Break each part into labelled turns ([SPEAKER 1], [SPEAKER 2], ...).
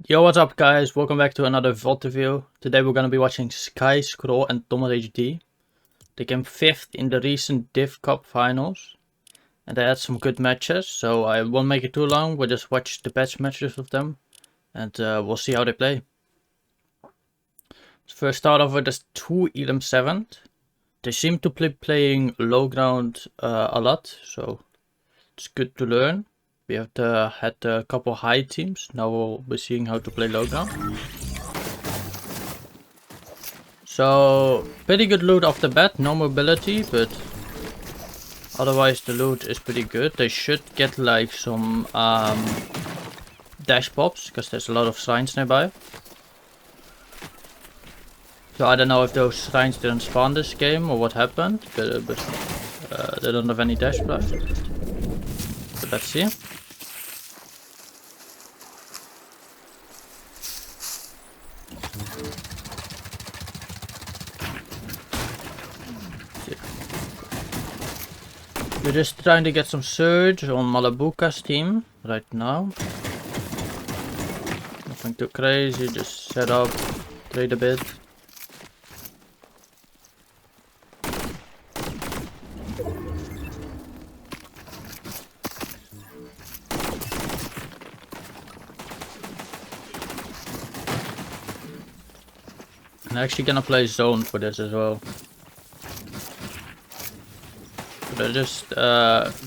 [SPEAKER 1] Yo, what's up guys? Welcome back to another VOD review. Today we're gonna be watching Sky, Scroll and Thomas HD. They came 5th in the recent Div Cup finals. And they had some good matches, so I won't make it too long. We'll just watch the best matches of them. And we'll see how they play. So first start off with this 2 Elam 7th. They seem to be playing low ground a lot, so it's good to learn. We have had a couple high teams. Now we'll be seeing how to play low ground. So, pretty good loot off the bat, no mobility, but otherwise the loot is pretty good. They should get like some dash pops, because there's a lot of shrines nearby. So I don't know if those shrines didn't spawn this game or what happened, but they don't have any dash blast. But let's see. We're just trying to get some surge on Malabuka's team right now. Nothing too crazy, just set up, trade a bit. I'm actually gonna play zone for this as well. So they're just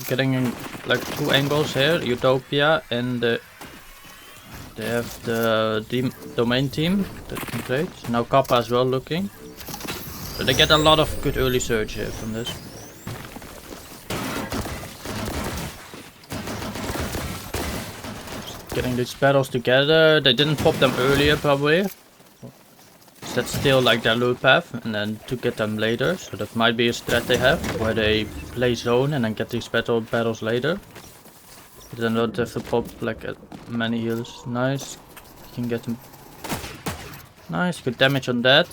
[SPEAKER 1] getting in, like 2 angles here, Utopia and they have the domain team that can trade. Now Kappa as well looking. So they get a lot of good early surge here from this. Just getting these battles together. They didn't pop them earlier probably. That's still like their loot path, and then to get them later. So that might be a strat they have, where they play zone and then get these battles later. But then don't have to pop like many heals. Nice. You can get them. Nice, good damage on that.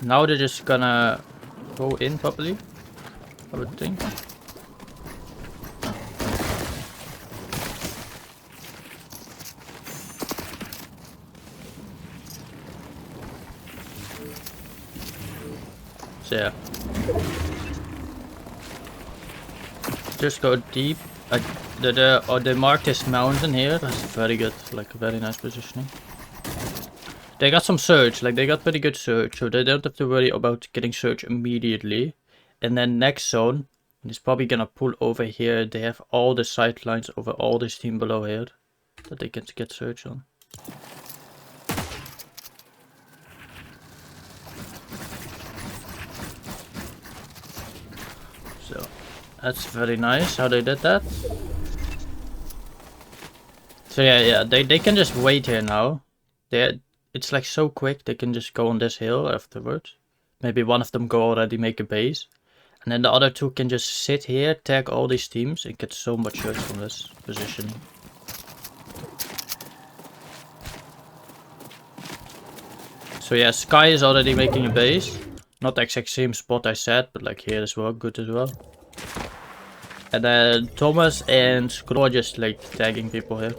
[SPEAKER 1] Now they're just gonna go in probably, I would think. So yeah. Just go deep. They marked this mountain here. That's very good, like very nice positioning. They got some surge, like they got pretty good surge, so they don't have to worry about getting surge immediately. And then next zone is probably gonna pull over here. They have all the sidelines over all this team below here that they can get surge on. So that's very nice how they did that. So yeah, they can just wait here now. It's like so quick, they can just go on this hill afterwards. Maybe one of them go already make a base. And then the other 2 can just sit here, tag all these teams and get so much hurt from this position. So yeah, Sky is already making a base. Not the exact same spot I said, but like here as well, good as well. And then Thomas and Scroll are just like tagging people here.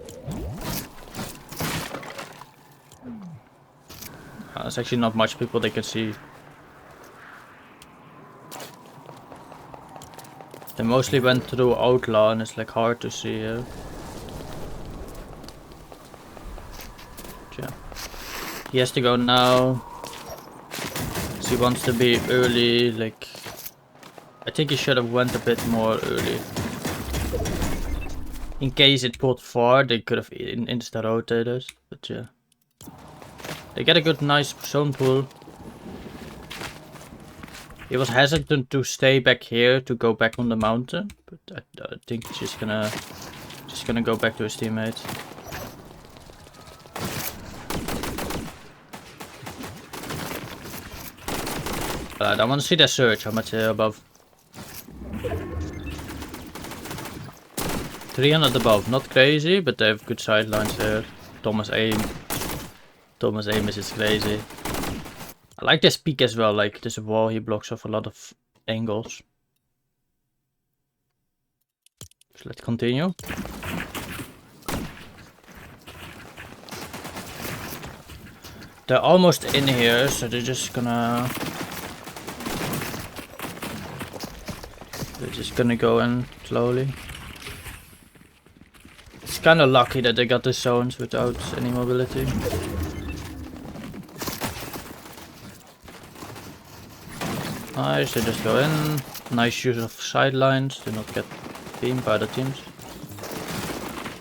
[SPEAKER 1] There's actually not much people they can see. They mostly went through Outlaw and it's like hard to see here. Yeah. He has to go now. He wants to be early, like I think he should have went a bit more early. In case it pulled far, they could have insta-rotated us, but yeah. They get a good nice zone pull. He was hesitant to stay back here to go back on the mountain, but I think he's just gonna go back to his teammates. I want to see their surge, how much they're above. 300 above, not crazy, but they have good sidelines there. Thomas aim is just crazy. I like this peak as well, like this wall he blocks off a lot of angles. So let's continue. They're almost in here, so they're just gonna go in slowly. It's kind of lucky that they got the zones without any mobility. Nice, they just go in. Nice use of sidelines to not get beamed by the teams.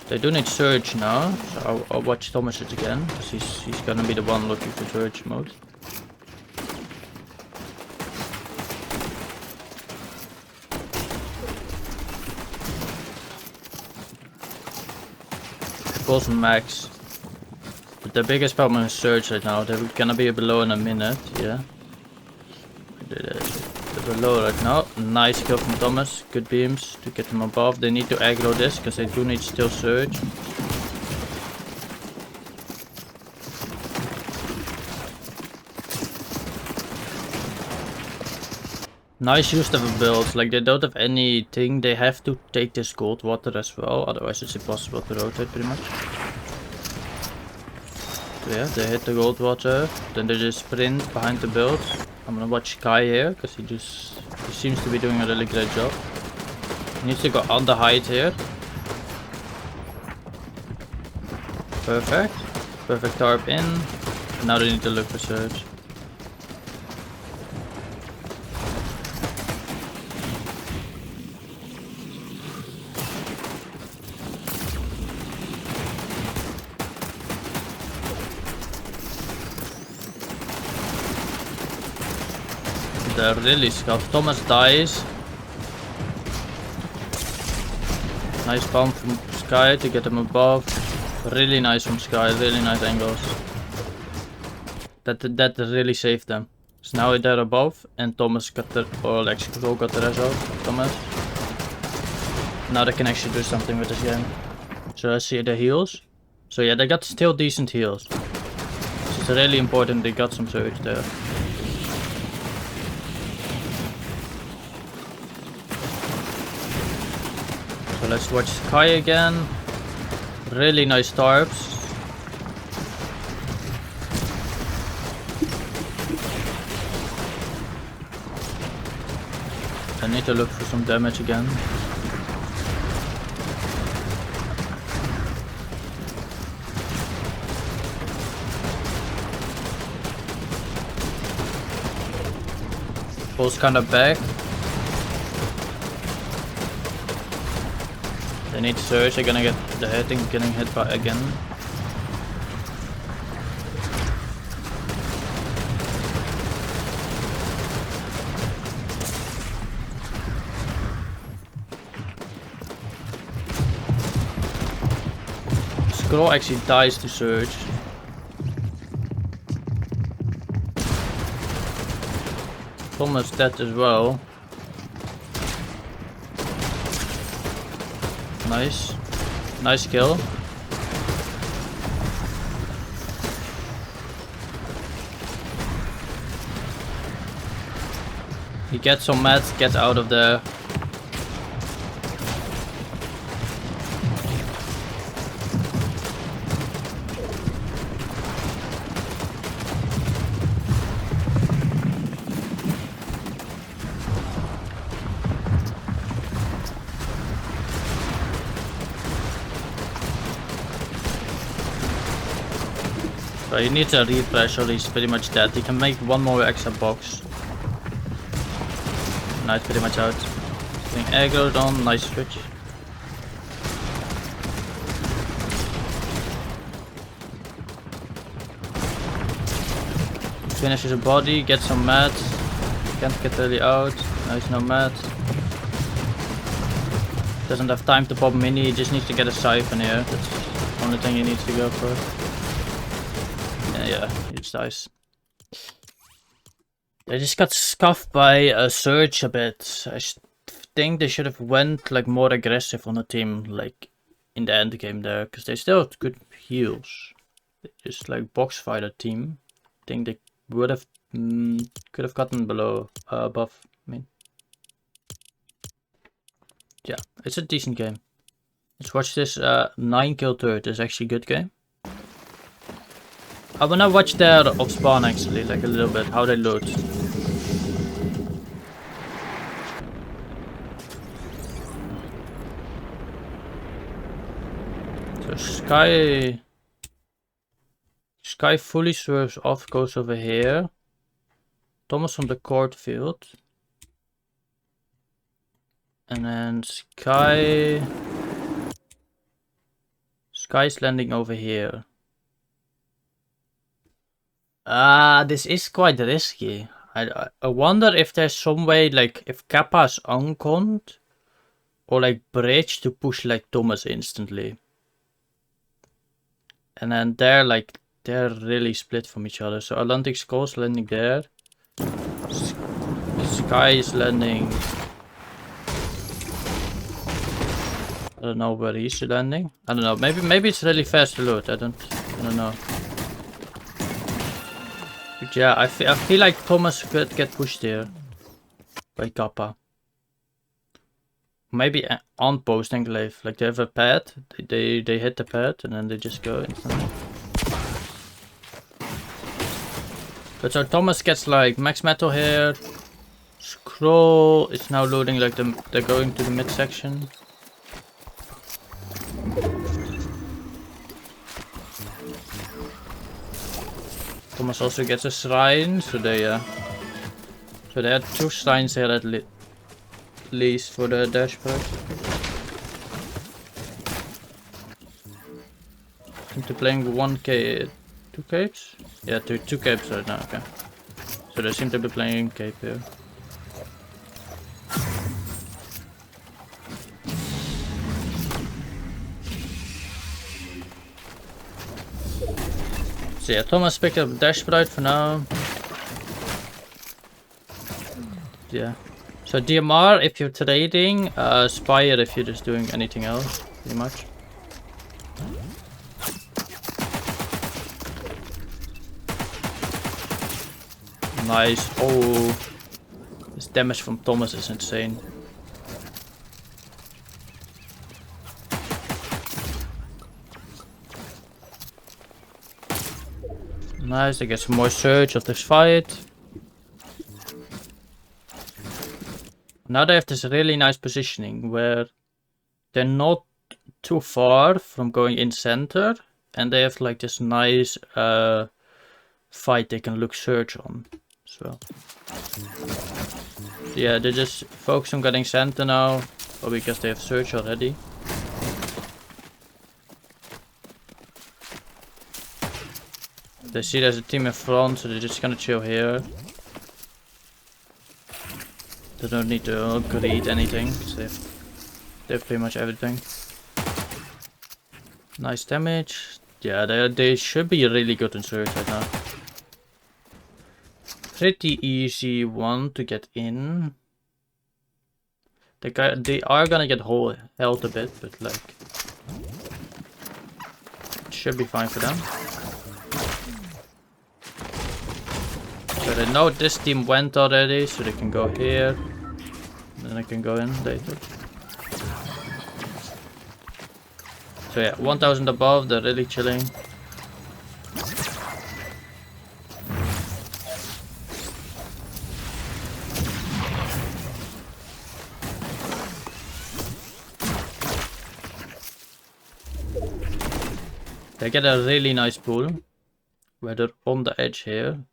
[SPEAKER 1] They do need Surge now, so I'll watch Thomas it again, because he's gonna be the one looking for Surge mode. Pulse max. But the biggest problem is Surge right now. They're gonna be below in a minute, yeah. They're below right now. Nice kill from Thomas. Good beams to get them above. They need to aggro this because they do need still Surge. Nice use of a build. Like they don't have anything. They have to take this gold water as well. Otherwise it's impossible to rotate pretty much. So yeah, they hit the gold water. Then they just sprint behind the build. I'm gonna watch Kai here, because he seems to be doing a really great job. He needs to go on the height here. Perfect. Perfect tarp in. Now they need to look for Surge. They're really scuffed. Thomas dies. Nice bump from Sky to get him above. Really nice from Sky, really nice angles. That really saved them. So now they're above and Thomas got the, or actually Control got the rest of Thomas. Now they can actually do something with this game. So I see the heals. So yeah, they got still decent heals. So it's really important they got some Surge there. So let's watch Kai again. Really nice tarps. I need to look for some damage again. Pulls kind of back. They need Surge, they're gonna get the getting hit by again. Scroll actually dies to Surge. Thomas dead as well. Nice. Nice kill. He gets some mats, gets out of there. But he needs a refresh or he's pretty much dead. He can make one more extra box. Now it's pretty much out. Getting aggroed on, nice switch. Finishes a body, gets some mats. Can't get really out. Nice, no mats. Doesn't have time to pop mini, he just needs to get a siphon here. That's the only thing he needs to go for. Yeah, huge dice. They just got scuffed by a Surge a bit. I think they should have went like more aggressive on the team, like in the end game there, because they still have good heals. They just like box fight a team. I think they would have could have gotten below above. I mean, yeah, it's a decent game. Let's watch this 9 kill turret. Is actually a good game. I wanna watch their off spawn actually, like a little bit, how they loot. So Sky fully swerves off, goes over here. Thomas from the court field. And then Sky's landing over here. This is quite risky. I wonder if there's some way, like, if Kappa's unconned, or like bridge to push like Thomas instantly. And then they're really split from each other. So Atlantic Skull's landing there. Sky is landing. I don't know where he's landing. I don't know. Maybe it's really fast to load. I don't know. But yeah, I feel like Thomas could get pushed here by Kappa. Maybe on post enclave. Like they have a pad. They hit the pad and then they just go instantly. But so Thomas gets like max metal here. Scroll is now loading, like they're going to the mid section. Thomas also gets a shrine, so they had 2 shrines here at least for the dashboard. Seem to playing 1k, 2 capes? Yeah, 2 capes right now, okay. So they seem to be playing cape here. So yeah, Thomas picked up Dash Sprite for now. Yeah. So DMR if you're trading, Spire if you're just doing anything else, pretty much. Nice. Oh, this damage from Thomas is insane. Nice, I get some more surge of this fight. Now they have this really nice positioning where they're not too far from going in center, and they have like this nice fight they can look surge on as well. Yeah, they just focus on getting center now, or because they have surge already. They see there's a team in front, so they're just gonna chill here. They don't need to greed anything, because they have pretty much everything. Nice damage. Yeah, they should be really good in surge right now. Pretty easy one to get in. They are gonna get held a bit, but like it should be fine for them. So they know this team went already, so they can go here. Then I can go in later. So yeah, 1000 above, they're really chilling. They get a really nice pool where they're on the edge here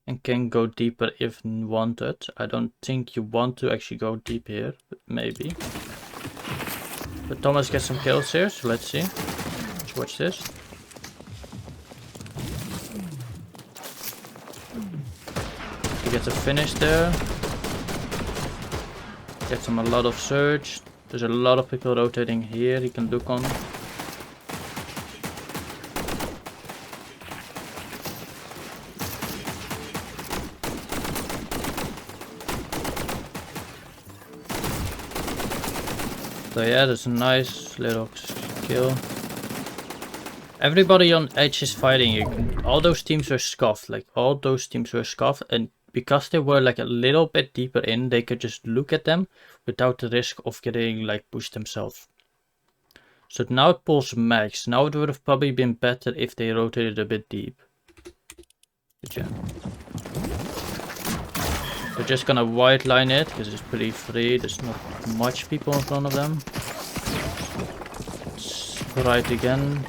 [SPEAKER 1] and can go deeper if wanted. I don't think you want to actually go deep here, but maybe. But Thomas gets some kills here, so let's see. Let's watch this. He gets a finish there. Gets him a lot of surge. There's a lot of people rotating here he can look on. So yeah, that's a nice little kill. Everybody on edge is fighting. All those teams were scuffed. Like all those teams were scuffed, and because they were like a little bit deeper in, they could just look at them without the risk of getting like pushed themselves. So now it pulls max. Now it would have probably been better if they rotated a bit deep. Good job. We're just gonna white line it because it's pretty free. There's not much people in front of them. Let's try it again.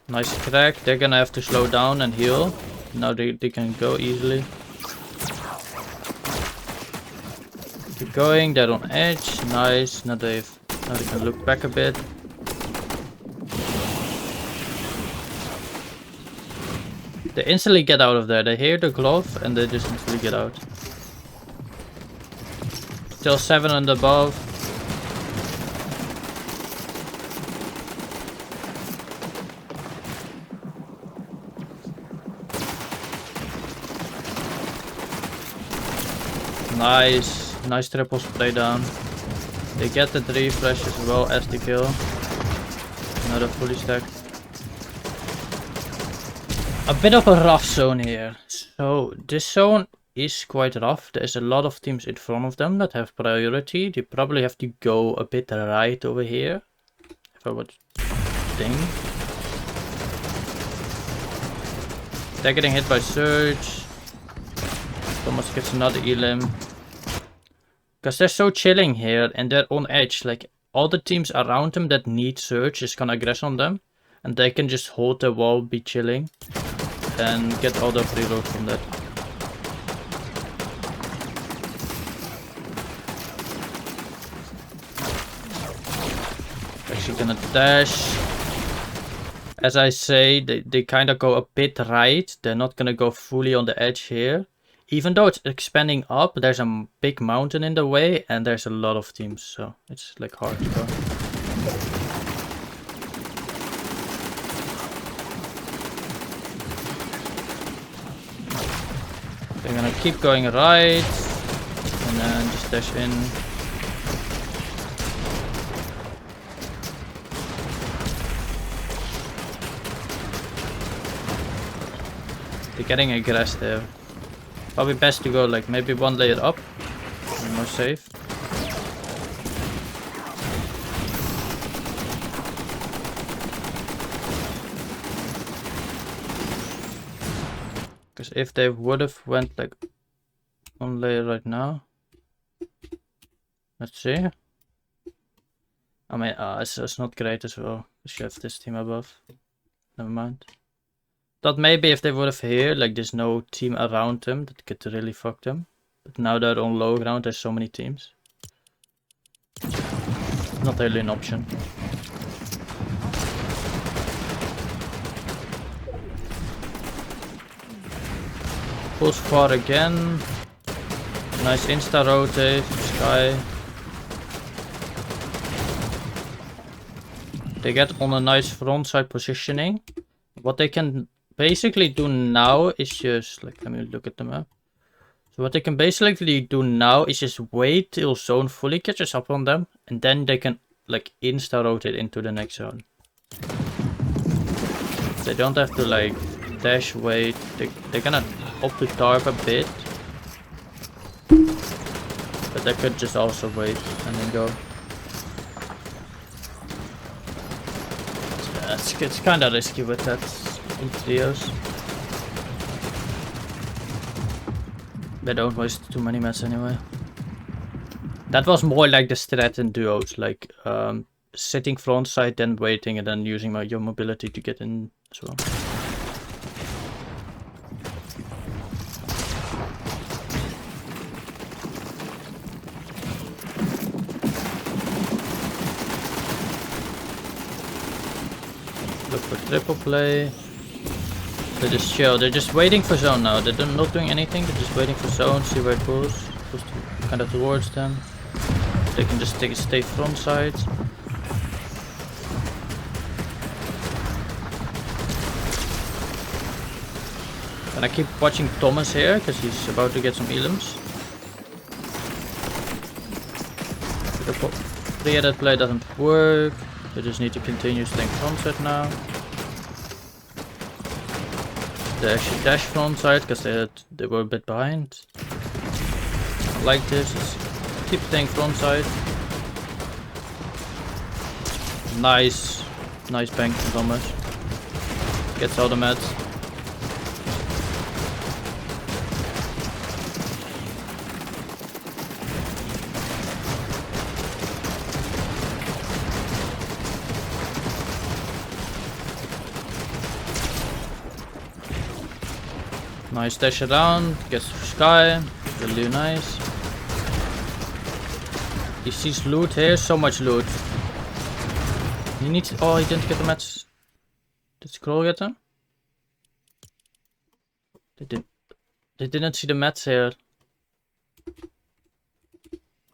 [SPEAKER 1] Nice crack. They're gonna have to slow down and heal. Now they can go easily. Keep going. They're on edge. Nice. Now they can look back a bit. They instantly get out of there. They hear the glove and they just instantly get out. Still 7 and above. Nice triple spray down. They get the 3 flashes as well as the kill. Another fully stacked. A bit of a rough zone here. So this zone is quite rough. There's a lot of teams in front of them that have priority. They probably have to go a bit right over here, if I would think. They're getting hit by Surge. Thomas gets another elim. Because they're so chilling here and they're on edge. Like all the teams around them that need Surge is gonna aggress on them. And they can just hold the wall, be chilling. And get all the reload from that. Actually gonna dash. As I say, they kind of go a bit right. They're not gonna go fully on the edge here. Even though it's expanding up, there's a big mountain in the way and there's a lot of teams, so it's like hard to go. They're gonna keep going right and then just dash in. They're getting aggressive. Probably best to go like maybe 1 layer up. More safe. Because if they would have went like 1 layer right now. Let's see. I mean, it's not great as well. We should have this team above. Never mind. Thought maybe if they would have here, like there's no team around them that could really fuck them. But now they're on low ground, there's so many teams. Not really an option. Pulls far again. Nice insta rotate, sky. They get on a nice front side positioning. What they can basically do now is just like, let me look at the map. So what they can basically do now is just wait till zone fully catches up on them, and then they can like insta rotate into the next zone. They don't have to like dash wait. They're gonna up the tarp a bit, but they could just also wait and then go. It's kind of risky with that in trios. They don't waste too many mats anyway. That was more like the strat in duos, like sitting front side, then waiting, and then using your mobility to get in as well. Look for triple play. They just chill. They're just waiting for zone now. They're not doing anything. They're just waiting for zone. See where it pulls. Pulls kind of towards them. They can just stay front side. And I keep watching Thomas here because he's about to get some elims. The pre-edit play doesn't work. They just need to continue staying frontside now. They actually dash frontside because they were a bit behind. I like this. Just keep staying frontside. Nice. Nice bank from Thomas. Gets all the mats. Nice dash around, gets Sky, really nice. He sees loot here, so much loot. He needs, oh, he didn't get the match. Did Scroll get them? They didn't see the mats here.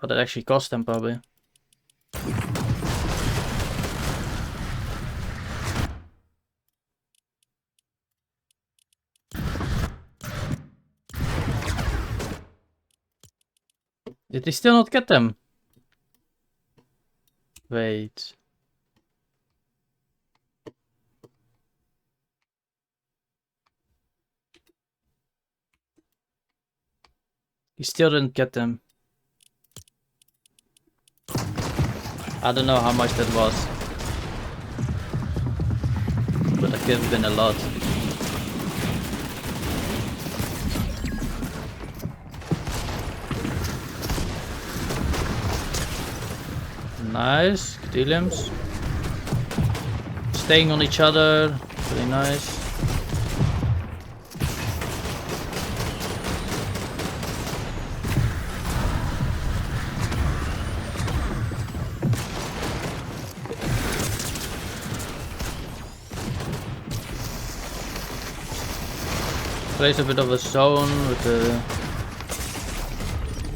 [SPEAKER 1] But that actually cost them probably. Did they still not get them? Wait. He still didn't get them. I don't know how much that was. But that could have been a lot. Nice, good limbs. Staying on each other, really nice. Plays a bit of a zone with the,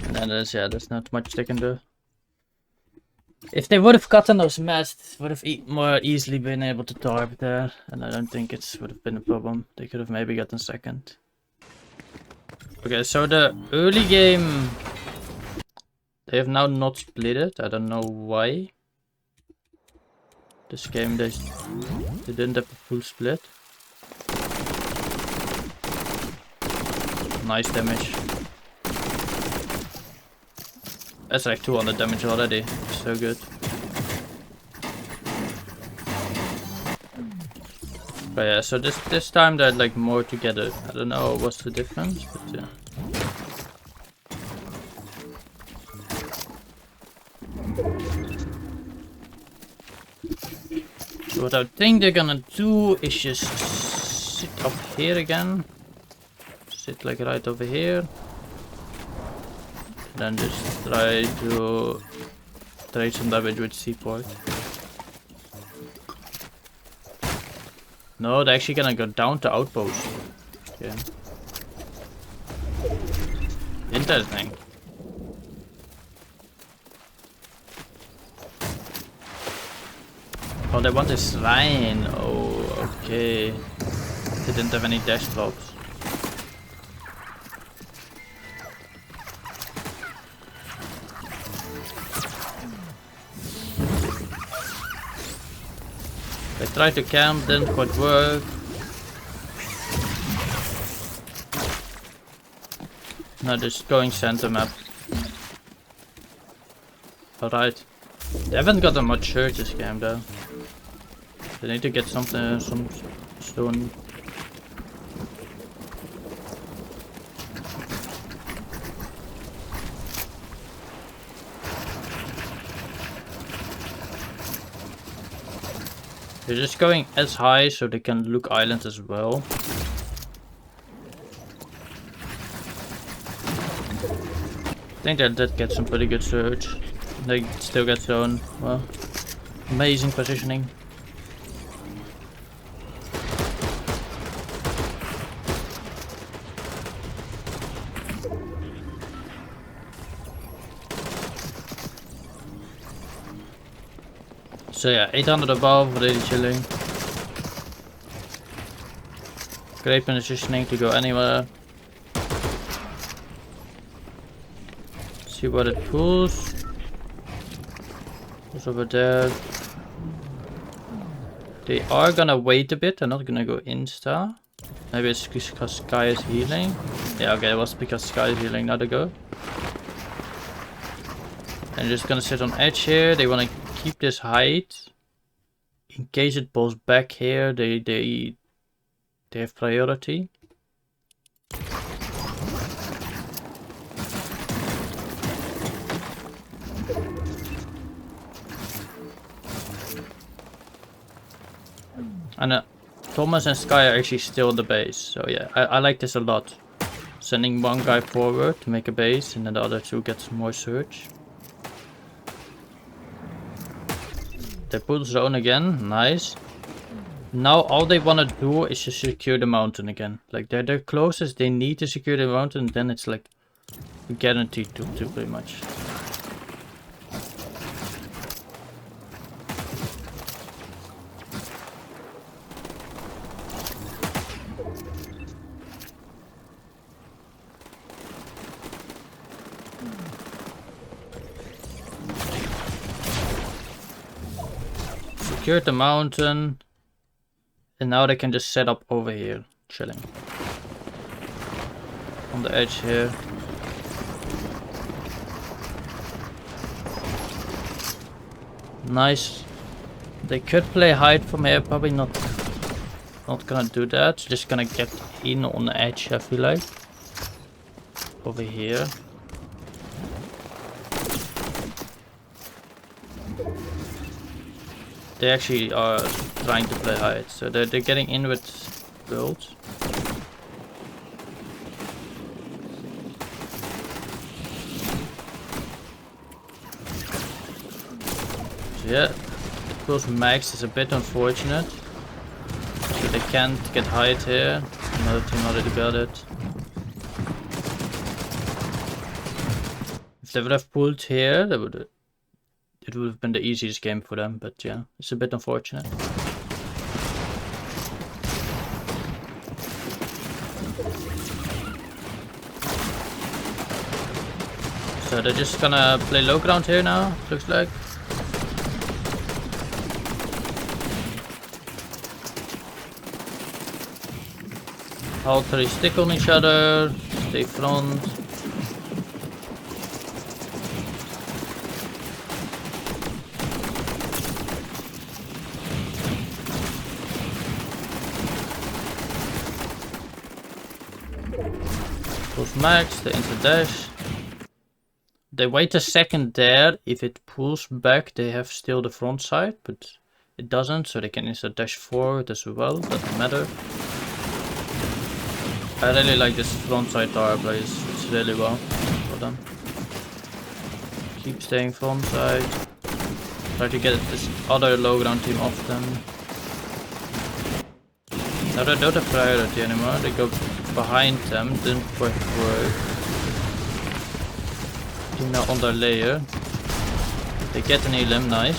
[SPEAKER 1] and then there's not much they can do. If they would have gotten those mats, would have more easily been able to target there, and I don't think it would have been a problem. They could have maybe gotten second. Okay, so the early game, they have now not split it. I don't know why. This game they didn't have a full split. Nice damage. That's like 200 damage already. So good. But yeah, so this time they're like more together. I don't know what's the difference, but yeah. So what I think they're gonna do is just sit up here again. Sit like right over here. Then just try to trade some damage with Seaport. No, they're actually gonna go down to Outpost. Okay. Interesting. Oh, they want a shrine. Oh, okay. They didn't have any dash drops. I tried to camp, didn't quite work. Now just going center map. Alright. They haven't gotten much church this game though. They need to get something, some stone. They're just going as high so they can look islands as well. I think that gets some pretty good search. They still get zone. Well, amazing positioning. So yeah, 800 above, really chilling. Great positioning to go anywhere. See what it pulls. What's over there? They are gonna wait a bit, they're not gonna go insta. Maybe it's because Sky is healing. Yeah, okay, it was because Sky is healing, now they go. And just gonna sit on edge here, they wanna keep this height. in case it pulls back here, they have priority. And Thomas and Sky are actually still in the base, so yeah, I like this a lot. Sending one guy forward to make a base, and then the other two get more search. They pull zone again, nice. Now all they want to do is to secure the mountain again. Like they're closest, they need to secure the mountain, then it's like guaranteed to pretty much. Secured the mountain, and now they can just set up over here, chilling on the edge here. Nice. They could play hide from here, probably not gonna do that. Just gonna get in on the edge, I feel like. Over here. They actually are trying to play hide, so they're getting in with builds. So yeah, close max is a bit unfortunate. So they can't get hide here. Another team already got it. If they would have pulled here, it would have been the easiest game for them, but yeah, it's a bit unfortunate. So they're just gonna play low ground here now, looks like. All three stick on each other, stay front. Max, the into dash. They wait a second there. If it pulls back, they have still the front side, but it doesn't, so they can insert dash forward as well. Doesn't matter. I really like this front side tower plays. It's really well for them. Keep staying front side. Try to get this other low ground team off them. Now they don't have priority anymore. They go behind them, didn't quite work. Now on their layer. They get an elim, nice.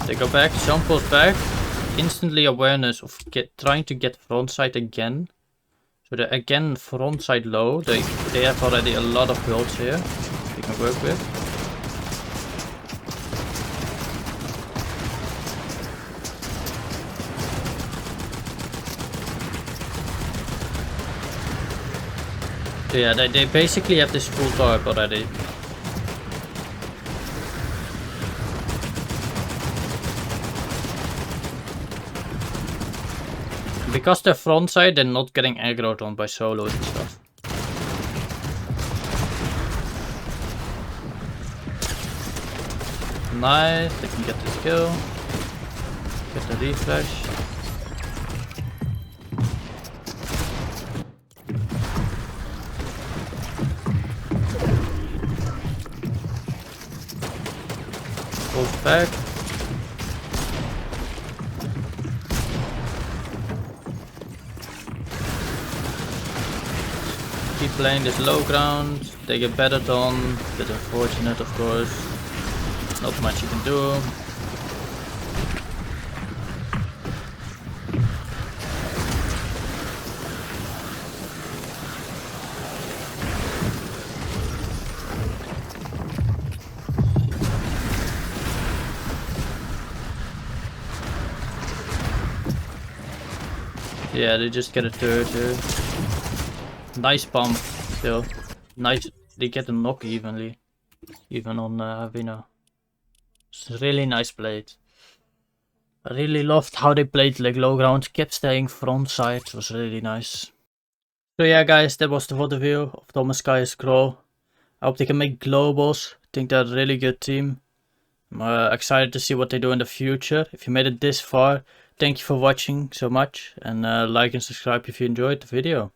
[SPEAKER 1] They go back, Sean pulls back. Instantly awareness of trying to get frontside again. So they're again frontside low. They have already a lot of builds here they can work with. So yeah, they basically have this full torp already. Because they're frontside, they're not getting aggroed on by solos and stuff. Nice, they can get this kill. Get the refresh. Back. Keep playing this low ground. They get battered on. Bit unfortunate, of course. Not much you can do. Yeah, they just get a third here. Nice pump still. nice. They get a knock evenly, even on winner. It's a really nice plate. I really loved how they played like low ground, kept staying front side. It was really nice. So yeah guys, that was the VOD review of Thomas Sky Scroll. I hope they can make globals. I think they're a really good team. I'm excited to see what they do in the future. If you made it this far, thank you for watching so much. And like and subscribe if you enjoyed the video.